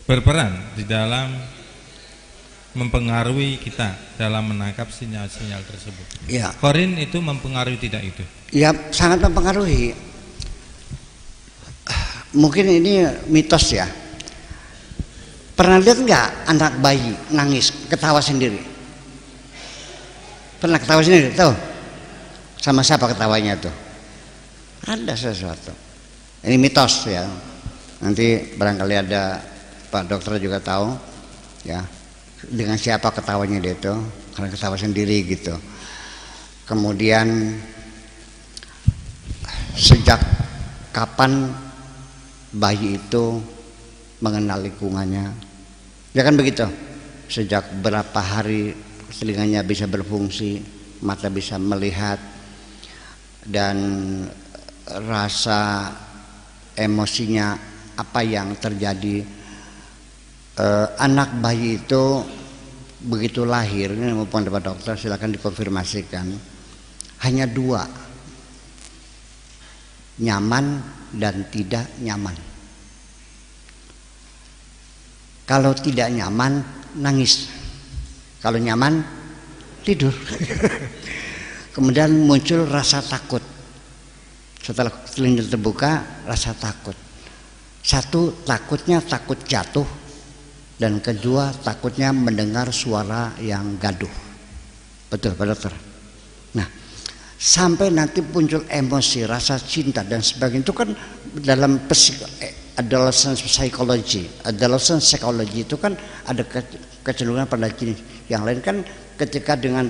berperan di dalam mempengaruhi kita dalam menangkap sinyal-sinyal tersebut. Ya. Korin itu mempengaruhi tidak itu? Ya, sangat mempengaruhi. Mungkin ini mitos ya. Pernah lihat nggak anak bayi nangis, ketawa sendiri? Pernah ketawa sendiri? Tahu? Sama siapa ketawanya tuh? Ada sesuatu. Ini mitos ya. Nanti barangkali ada Pak Dokter juga tahu ya. Dengan siapa ketawanya dia itu? Karena ketawa sendiri gitu. Kemudian sejak kapan bayi itu mengenal lingkungannya? Ya kan begitu. Sejak berapa hari telinganya bisa berfungsi, mata bisa melihat, dan rasa emosinya apa yang terjadi. Anak bayi itu begitu lahir, ini maupun Pak Dokter silakan dikonfirmasikan, hanya dua, nyaman dan tidak nyaman. Kalau tidak nyaman nangis, kalau nyaman tidur. Kemudian muncul rasa takut. Setelah telinga terbuka, rasa takut. Satu, takutnya takut jatuh, dan kedua takutnya mendengar suara yang gaduh. Betul Pak Dokter? Nah, sampai nanti muncul emosi, rasa cinta dan sebagainya, itu kan dalam adolescent psychology. Adolescent psychology itu kan ada kecenderungan pada jenis yang lain. Kan ketika dengan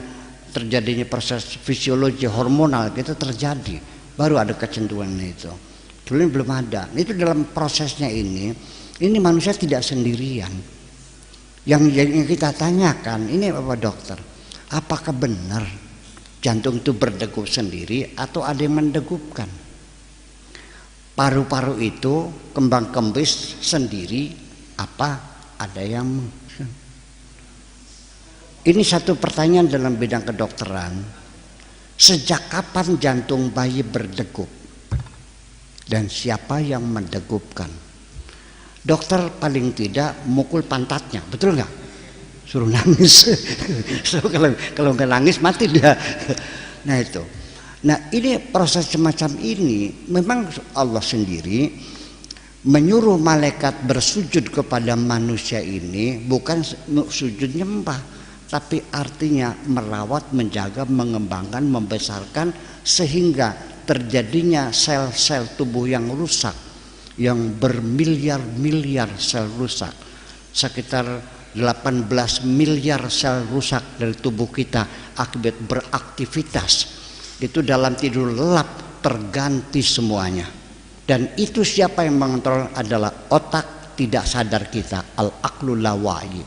terjadinya proses fisiologi hormonal itu terjadi, baru ada kecenderungan itu. Dulu belum ada. Itu dalam prosesnya ini manusia tidak sendirian. Yang kita tanyakan ini Bapak Dokter, apakah benar jantung itu berdegup sendiri atau ada yang mendegupkan? Paru-paru itu kembang kempis sendiri apa ada yang? Ini satu pertanyaan dalam bidang kedokteran. Sejak kapan jantung bayi berdegup? Dan siapa yang mendegupkan? Dokter paling tidak mukul pantatnya, betul nggak? Suruh nangis. So, kalau nggak nangis mati dia. Nah itu. Nah ini proses semacam ini memang Allah sendiri menyuruh malaikat bersujud kepada manusia ini, bukan sujud nyembah, tapi artinya merawat, menjaga, mengembangkan, membesarkan, sehingga terjadinya sel-sel tubuh yang rusak, yang bermiliar-miliar sel rusak, sekitar 18 miliar sel rusak dari tubuh kita akibat beraktivitas. Itu dalam tidur lelap terganti semuanya. Dan itu siapa yang mengontrol adalah otak tidak sadar kita, al-aqlu lawa'i.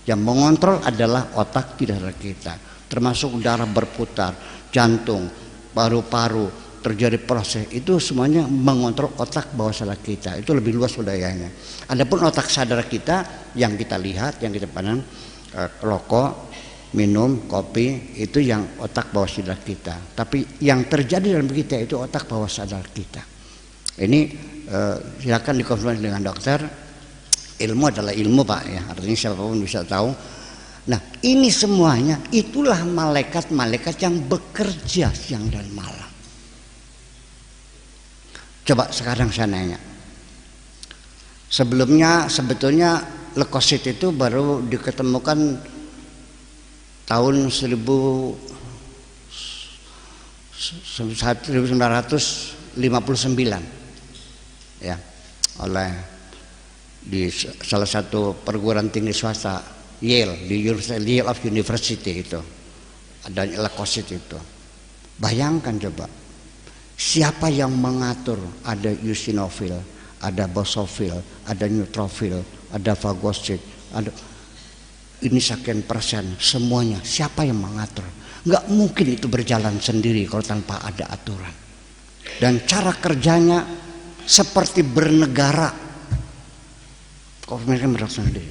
Yang mengontrol adalah otak tidak sadar kita, termasuk darah berputar, jantung, paru-paru, terjadi proses itu semuanya mengontrol otak bawah sadar kita. Itu lebih luas wilayahnya. Adapun otak sadar kita yang kita lihat, yang kita pandang, rokok, minum, kopi, itu yang otak bawah sadar kita. Tapi yang terjadi dalam kita itu otak bawah sadar kita. Ini silakan dikonfirmasi dengan dokter. Ilmu adalah ilmu Pak ya, artinya siapapun bisa tahu. Nah ini semuanya itulah malaikat-malaikat yang bekerja siang dan malam. Coba sekarang saya nanya, sebelumnya sebetulnya leukosit itu baru diketemukan tahun 1959 ya, oleh di salah satu perguruan tinggi swasta Yale, di Yale of University itu ada leukosit itu. Bayangkan coba, siapa yang mengatur? Ada eosinofil, ada basofil, ada neutrofil, ada fagosit, ada ini sekian persen, semuanya siapa yang mengatur? Nggak mungkin itu berjalan sendiri kalau tanpa ada aturan. Dan cara kerjanya seperti bernegara. Kok mereka merasa sendiri?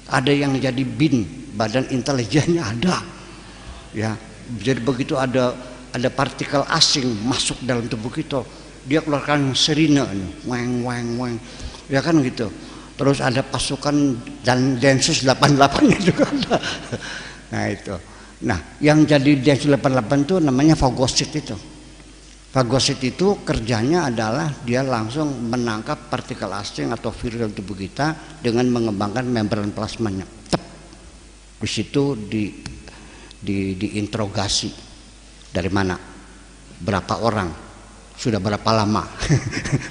Ada yang jadi BIN, badan intelijennya ada. Ya, jadi begitu ada partikel asing masuk dalam tubuh kita, dia keluarkan sirine, weng weng weng, ya kan gitu. Terus ada pasukan dan Densus 88 itu kan. Nah itu. Nah yang jadi Densus 88 itu namanya fagosit itu. Fagosit itu kerjanya adalah dia langsung menangkap partikel asing atau virus dalam tubuh kita dengan mengembangkan membran plasmanya. Tep. Di situ diinterogasi. Dari mana? Berapa orang? Sudah berapa lama?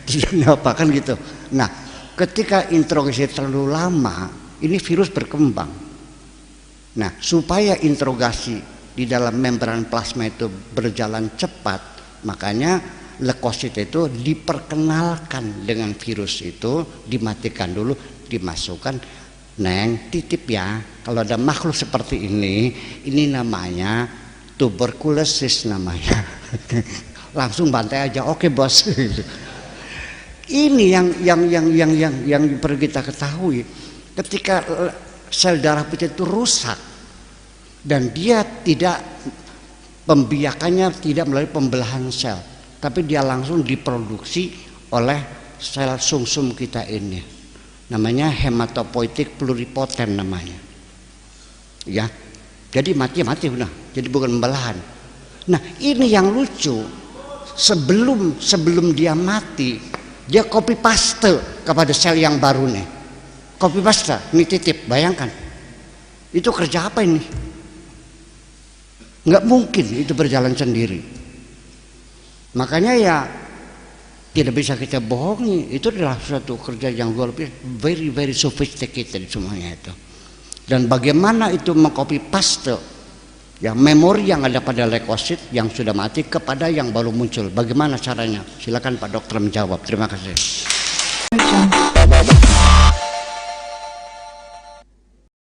Tujuannya apa kan gitu. Nah, ketika interogasi terlalu lama, ini virus berkembang. Nah, supaya interogasi di dalam membran plasma itu berjalan cepat, makanya leukosit itu diperkenalkan dengan virus itu, dimatikan dulu, dimasukkan. Neng, titip ya, kalau ada makhluk seperti ini namanya tuberkulosis namanya. Langsung bantai aja, oke bos. Ini yang perlu kita ketahui. Ketika sel darah putih itu rusak dan dia tidak, pembiakannya tidak melalui pembelahan sel, tapi dia langsung diproduksi oleh sel sumsum kita ini, namanya hematopoietik pluripoten namanya, ya. Jadi mati udah, jadi bukan pembelahan. Nah ini yang lucu, sebelum dia mati, dia copy paste kepada sel yang baru nih, copy paste, ini titip, bayangkan, itu kerja apa ini? Nggak mungkin itu berjalan sendiri. Makanya ya tidak bisa kita bohongi, itu adalah suatu kerja yang luar biasa, very sophisticated semuanya itu. Dan bagaimana itu mengcopy paste ya memori yang ada pada leukosit yang sudah mati kepada yang baru muncul, bagaimana caranya? Silakan Pak Dokter menjawab. Terima kasih.